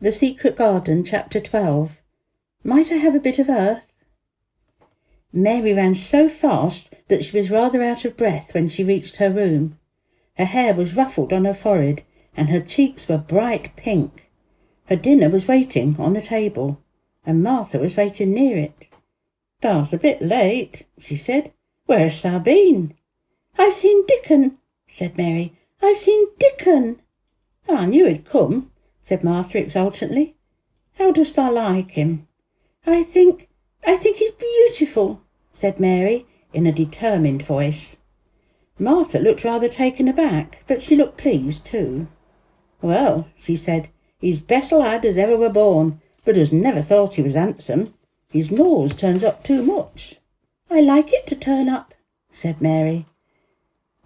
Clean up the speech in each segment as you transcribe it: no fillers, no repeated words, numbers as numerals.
The Secret Garden, Chapter 12. Might I have a bit of earth? Mary ran so fast that she was rather out of breath when she reached her room. Her hair was ruffled on her forehead, and her cheeks were bright pink. Her dinner was waiting on the table, and Martha was waiting near it. "Thou's a bit late," she said. "Where hast thou been?" "I've seen Dickon," said Mary. "I've seen Dickon." "I knew he'd come," said Martha exultantly. "How dost thou like him?" I think he's beautiful," said Mary in a determined voice. Martha looked rather taken aback, but she looked pleased too. "Well," she said, "he's best lad as ever were born, but us never thought he was handsome. His nose turns up too much." "I like it to turn up," said Mary.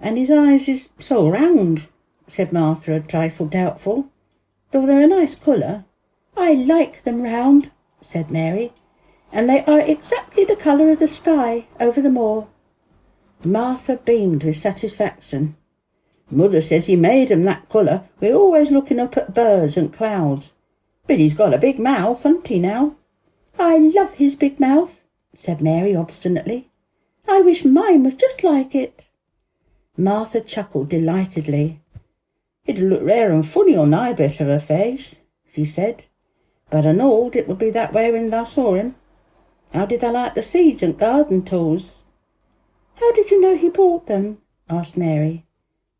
"And his eyes is so round," said Martha, a trifle doubtful, "though they're a nice colour." "I like them round," said Mary, "and they are exactly the colour of the sky over the moor." Martha beamed with satisfaction. "Mother says he made 'em that colour wi' always looking up at birds and clouds. But he's got a big mouth, hasn't he now?" "I love his big mouth," said Mary obstinately. "I wish mine was just like it." Martha chuckled delightedly. "It'd look rare and funny on thy bit of a face," she said. "But I knowed it would be that way when thou saw him. How did thou like the seeds and garden tools?" "How did you know he brought them?" asked Mary.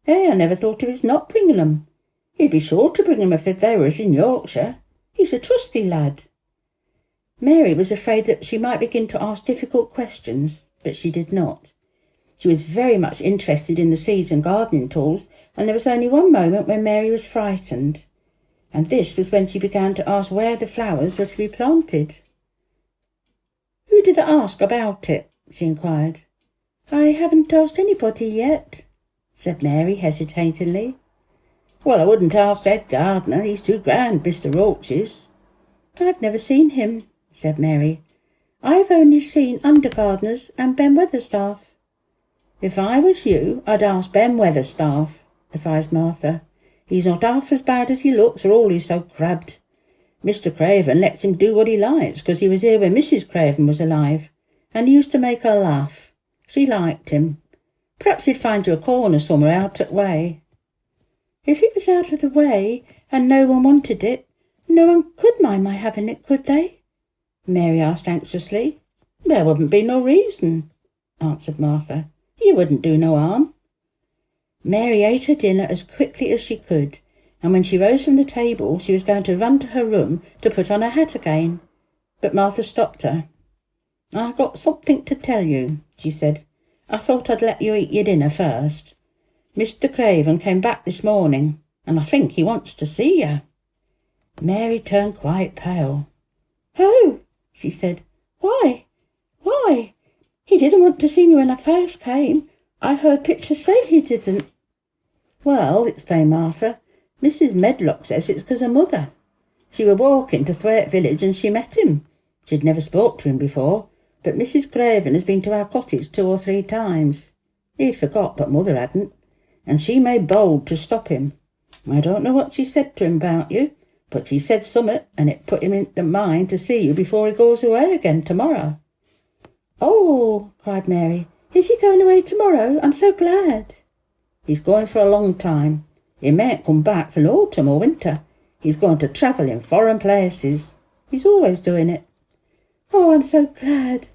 I never thought of his not bringing 'em. He'd be sure to bring 'em if they was in Yorkshire. He's a trusty lad." Mary was afraid that she might begin to ask difficult questions, but she did not. She was very much interested in the seeds and gardening tools, and there was only one moment when Mary was frightened, and this was when she began to ask where the flowers were to be planted. "Who did I ask about it?" she inquired. "I haven't asked anybody yet," said Mary hesitatingly. "Well, I wouldn't ask the head gardener. He's too grand, Mr. Roach is." "I've never seen him," said Mary. "I've only seen under gardeners and Ben Weatherstaff." "If I was you, I'd ask Ben Weatherstaff," advised Martha. "He's not half as bad as he looks, for all he's so crabbed. Mr. Craven lets him do what he likes, 'cause he was here when Mrs. Craven was alive, and he used to make her laugh. She liked him. Perhaps he'd find you a corner somewhere out of the way." "If it was out of the way and no one wanted it, no one could mind my having it, could they?" Mary asked anxiously. "There wouldn't be no reason," answered Martha. "You wouldn't do no harm." Mary ate her dinner as quickly as she could, and when she rose from the table she was going to run to her room to put on her hat again. But Martha stopped her. "I've got something to tell you," she said. "I thought I'd let you eat your dinner first. Mr. Craven came back this morning, and I think he wants to see you." Mary turned quite pale. "Oh," she said. "Why? Why? He didn't want to see me when I first came. I heard Pitcher say he didn't." "Well," explained Martha, "Mrs. Medlock says it's 'cause her mother. She were walking to Thwaite village and she met him. She'd never spoke to him before, but Mrs. Craven has been to our cottage 2 or 3 times. He'd forgot, but mother hadn't, and she made bold to stop him. I don't know what she said to him about you, but she said summat, and it put him in the mind to see you before he goes away again tomorrow." "Oh," cried Mary, "is he going away tomorrow? I'm so glad." "He's going for a long time. He mayn't come back till autumn or winter. He's going to travel in foreign places. He's always doing it." "Oh, I'm so glad,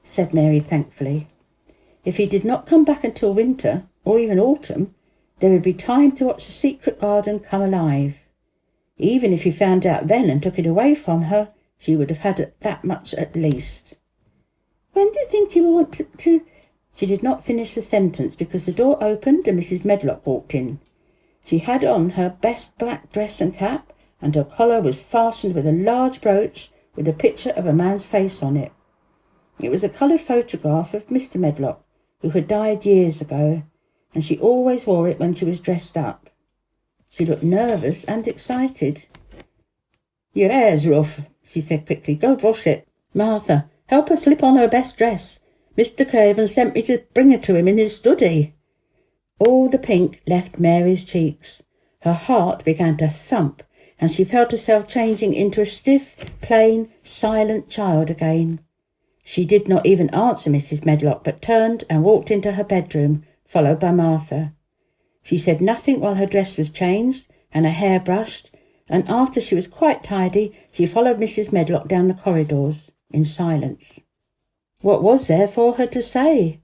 said Mary thankfully. If he did not come back until winter, or even autumn, there would be time to watch the secret garden come alive. Even if he found out then and took it away from her, she would have had that much at least. "When do you think he will want to—" She did not finish the sentence because the door opened and Mrs. Medlock walked in. She had on her best black dress and cap, and her collar was fastened with a large brooch with a picture of a man's face on it. It was a coloured photograph of Mr. Medlock, who had died years ago, and she always wore it when she was dressed up. She looked nervous and excited. "Your hair's rough," she said quickly. "Go brush it. Martha, help her slip on her best dress. Mr. Craven sent me to bring her to him in his study." All the pink left Mary's cheeks. Her heart began to thump, and she felt herself changing into a stiff, plain, silent child again. She did not even answer Mrs. Medlock, but turned and walked into her bedroom, followed by Martha. She said nothing while her dress was changed and her hair brushed, and after she was quite tidy, she followed Mrs. Medlock down the corridors in silence. What was there for her to say?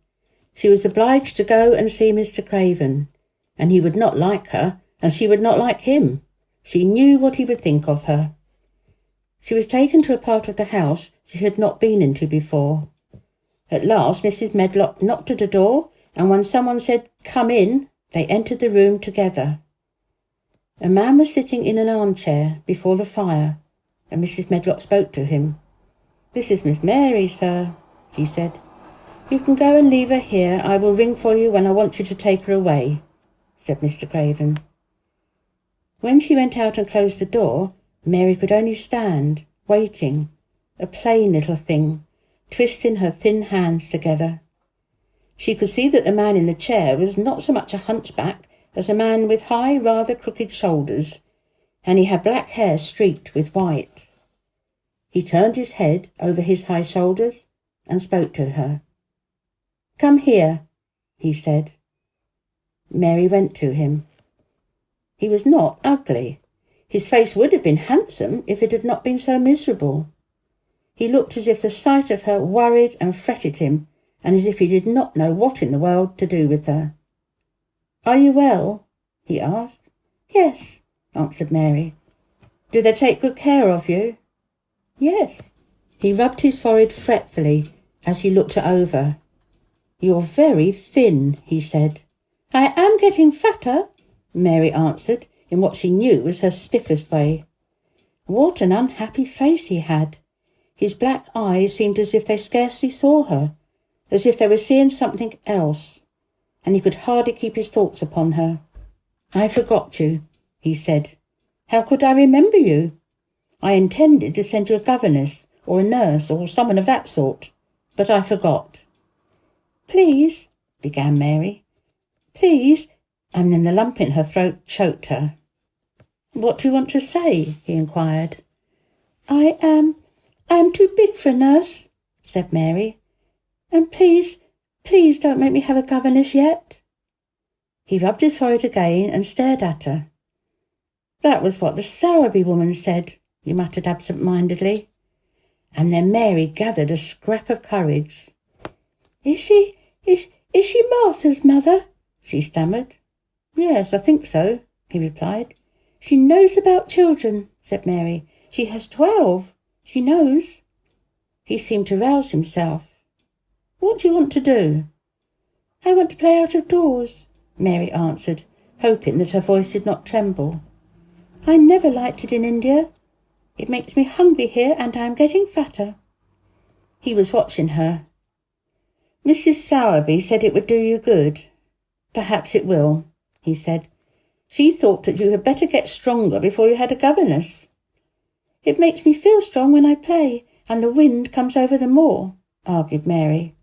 She was obliged to go and see Mr. Craven, and he would not like her, and she would not like him. She knew what he would think of her. She was taken to a part of the house she had not been into before. At last Mrs. Medlock knocked at a door, and when someone said, "Come in," they entered the room together. A man was sitting in an armchair before the fire, and Mrs. Medlock spoke to him. "This is Miss Mary, sir," she said. "You can go and leave her here. I will ring for you when I want you to take her away," said Mr. Craven. When she went out and closed the door, Mary could only stand, waiting, a plain little thing, twisting her thin hands together. She could see that the man in the chair was not so much a hunchback as a man with high, rather crooked shoulders, and he had black hair streaked with white. He turned his head over his high shoulders and spoke to her. "Come here," he said. Mary went to him. He was not ugly. His face would have been handsome if it had not been so miserable. He looked as if the sight of her worried and fretted him, and as if he did not know what in the world to do with her. "Are you well?" he asked. "Yes," answered Mary. "Do they take good care of you?" "Yes." He rubbed his forehead fretfully as he looked her over. "You're very thin," he said. "I am getting fatter," Mary answered, in what she knew was her stiffest way. What an unhappy face he had! His black eyes seemed as if they scarcely saw her, as if they were seeing something else, and he could hardly keep his thoughts upon her. "I forgot you," he said. "How could I remember you? I intended to send you a governess or a nurse or someone of that sort, but I forgot." "Please," began Mary. "Please," and then the lump in her throat choked her. "What do you want to say?" he inquired. I am too big for a nurse," said Mary. "And please don't make me have a governess yet." He rubbed his forehead again and stared at her. "That was what the Sowerby woman said," he muttered absent-mindedly. And then Mary gathered a scrap of courage. Is she Martha's mother?" she stammered. "Yes, I think so," he replied. "She knows about children," said Mary. "She has 12. She knows." He seemed to rouse himself. "What do you want to do?" "I want to play out of doors," Mary answered, hoping that her voice did not tremble. "I never liked it in India. It makes me hungry here, and I am getting fatter." He was watching her. "Mrs. Sowerby said it would do you good." "Perhaps it will," he said. "She thought that you had better get stronger before you had a governess." "It makes me feel strong when I play, and the wind comes over the moor," argued Mary.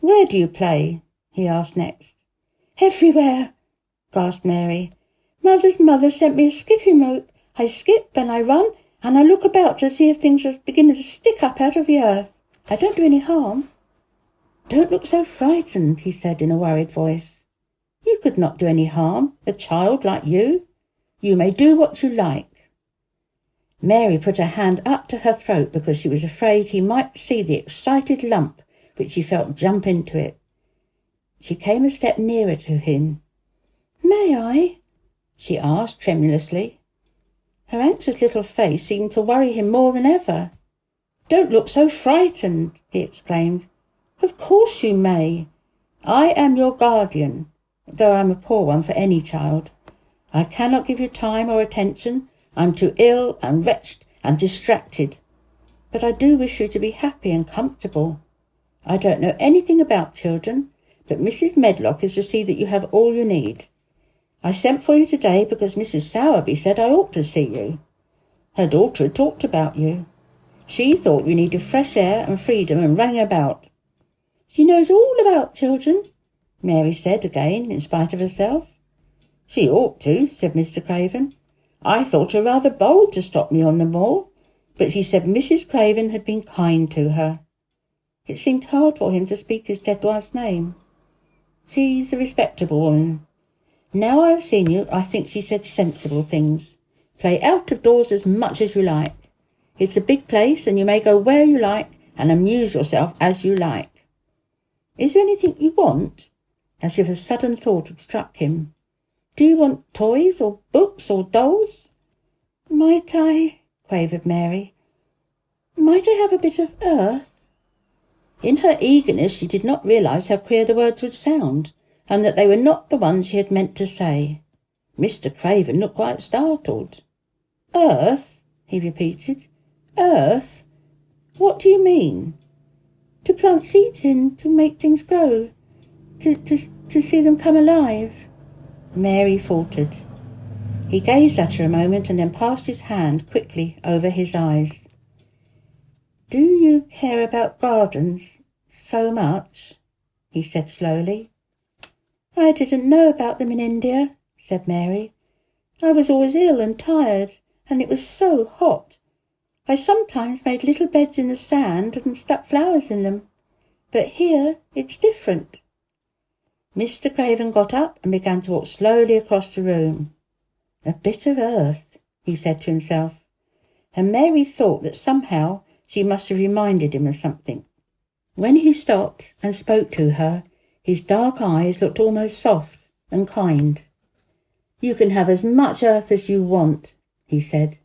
"Where do you play?" he asked next. "Everywhere," gasped Mary. "Mother's mother sent me a skipping rope. I skip and I run, and I look about to see if things are beginning to stick up out of the earth. I don't do any harm." "Don't look so frightened," he said in a worried voice. "You could not do any harm, a child like you. You may do what you like." Mary put her hand up to her throat because she was afraid he might see the excited lump which she felt jump into it. She came a step nearer to him. "May I?" she asked tremulously. Her anxious little face seemed to worry him more than ever. "Don't look so frightened," he exclaimed. "Of course you may. I am your guardian, though I am a poor one for any child. I cannot give you time or attention. I'm too ill and wretched and distracted. But I do wish you to be happy and comfortable. I don't know anything about children, but Mrs. Medlock is to see that you have all you need. I sent for you today because Mrs. Sowerby said I ought to see you. Her daughter had talked about you. She thought you needed fresh air and freedom and running about." "She knows all about children," Mary said again, in spite of herself. "She ought to," said Mr. Craven. "I thought her rather bold to stop me on the moor, but she said Mrs. Craven had been kind to her." It seemed hard for him to speak his dead wife's name. "She's a respectable woman. Now I have seen you, I think she said sensible things. Play out of doors as much as you like. It's a big place, and you may go where you like and amuse yourself as you like. Is there anything you want?" As if a sudden thought had struck him. "Do you want toys or books or dolls?" "Might I," quavered Mary, "might I have a bit of earth?" In her eagerness she did not realise how queer the words would sound, and that they were not the ones she had meant to say. Mr. Craven looked quite startled. "Earth?" he repeated. "Earth? What do you mean?" "To plant seeds in, to make things grow, to see them come alive." Mary faltered. He gazed at her a moment and then passed his hand quickly over his eyes. "Do you care about gardens so much?" he said slowly. "I didn't know about them in India," said Mary. "I was always ill and tired, and it was so hot. I sometimes made little beds in the sand and stuck flowers in them. But here it's different." Mr. Craven got up and began to walk slowly across the room. "A bit of earth," he said to himself, and Mary thought that somehow she must have reminded him of something. When he stopped and spoke to her, his dark eyes looked almost soft and kind. "You can have as much earth as you want," he said.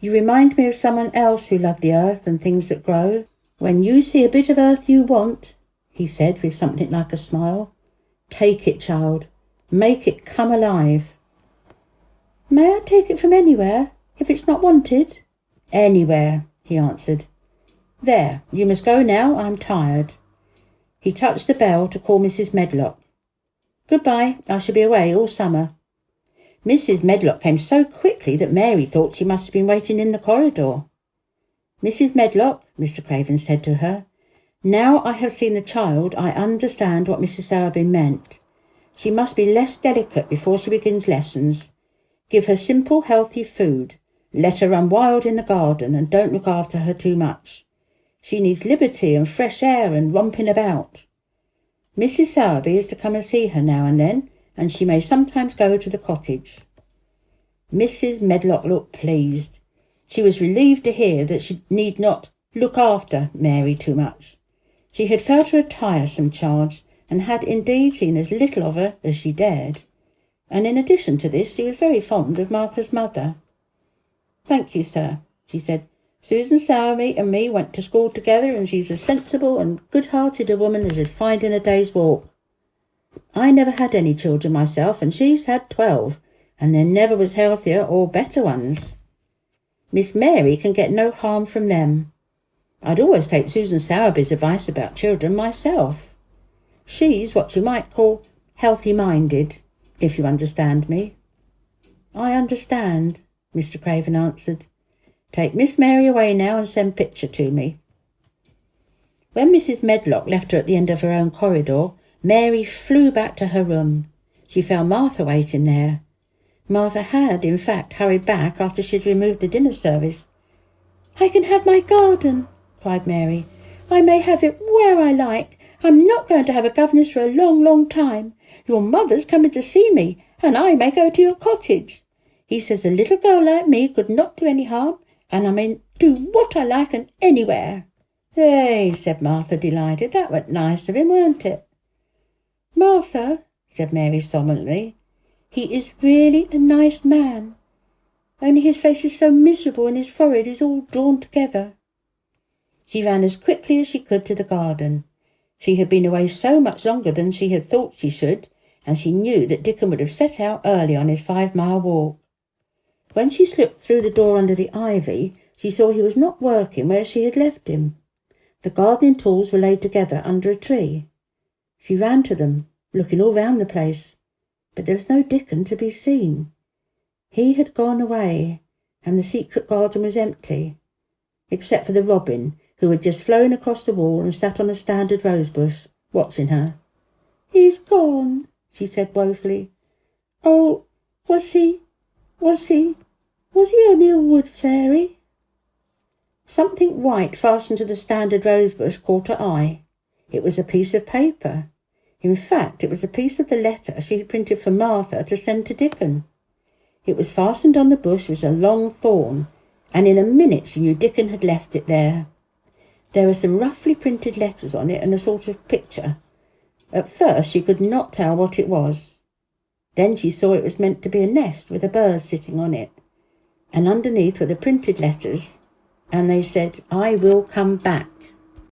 "You remind me of someone else who loved the earth and things that grow. When you see a bit of earth you want," he said with something like a smile, "take it, child. Make it come alive." "May I take it from anywhere, if it's not wanted?" "Anywhere," he answered. "There, you must go now. I'm tired." He touched the bell to call Mrs. Medlock. "Goodbye. I shall be away all summer." Mrs. Medlock came so quickly that Mary thought she must have been waiting in the corridor. "Mrs. Medlock," Mr. Craven said to her, "now I have seen the child, I understand what Mrs. Sowerby meant. She must be less delicate before she begins lessons. Give her simple, healthy food. Let her run wild in the garden, and don't look after her too much. She needs liberty and fresh air and romping about. Mrs. Sowerby is to come and see her now and then, and she may sometimes go to the cottage." Mrs. Medlock looked pleased. She was relieved to hear that she need not look after Mary too much. She had felt her a tiresome charge, and had indeed seen as little of her as she dared. And in addition to this, she was very fond of Martha's mother. "Thank you, sir," she said. "Susan Sowerby and me went to school together, and she's as sensible and good-hearted a woman as you'd find in a day's walk. I never had any children myself, and she's had 12, and there never was healthier or better ones. Miss Mary can get no harm from them. I'd always take Susan Sowerby's advice about children myself. She's what you might call healthy-minded, if you understand me." "I understand," Mr. Craven answered. "Take Miss Mary away now and send Pitcher to me." When Mrs. Medlock left her at the end of her own corridor, Mary flew back to her room. She found Martha waiting there. Martha had, in fact, hurried back after she had removed the dinner service. "I can have my garden," cried Mary. "I may have it where I like. I'm not going to have a governess for a long, long time. Your mother's coming to see me, and I may go to your cottage. He says a little girl like me could not do any harm, and I may do what I like and anywhere." "Hey," said Martha, delighted. "That went nice of him, weren't it?" "Martha," said Mary solemnly, "he is really a nice man. Only his face is so miserable, and his forehead is all drawn together." She ran as quickly as she could to the garden. She had been away so much longer than she had thought she should, and she knew that Dickon would have set out early on his 5-mile walk. When she slipped through the door under the ivy, she saw he was not working where she had left him. The gardening tools were laid together under a tree. She ran to them, looking all round the place, but there was no Dickon to be seen. He had gone away, and the secret garden was empty, except for the robin, who had just flown across the wall and sat on a standard rosebush, watching her. "He's gone," she said woefully. Oh, was he only a wood fairy? Something white fastened to the standard rosebush caught her eye. It was a piece of paper. In fact, it was a piece of the letter she had printed for Martha to send to Dickon. It was fastened on the bush with a long thorn, and in a minute she knew Dickon had left it there. There were some roughly printed letters on it and a sort of picture. At first she could not tell what it was. Then she saw it was meant to be a nest with a bird sitting on it, and underneath were the printed letters, and they said, "I will come back."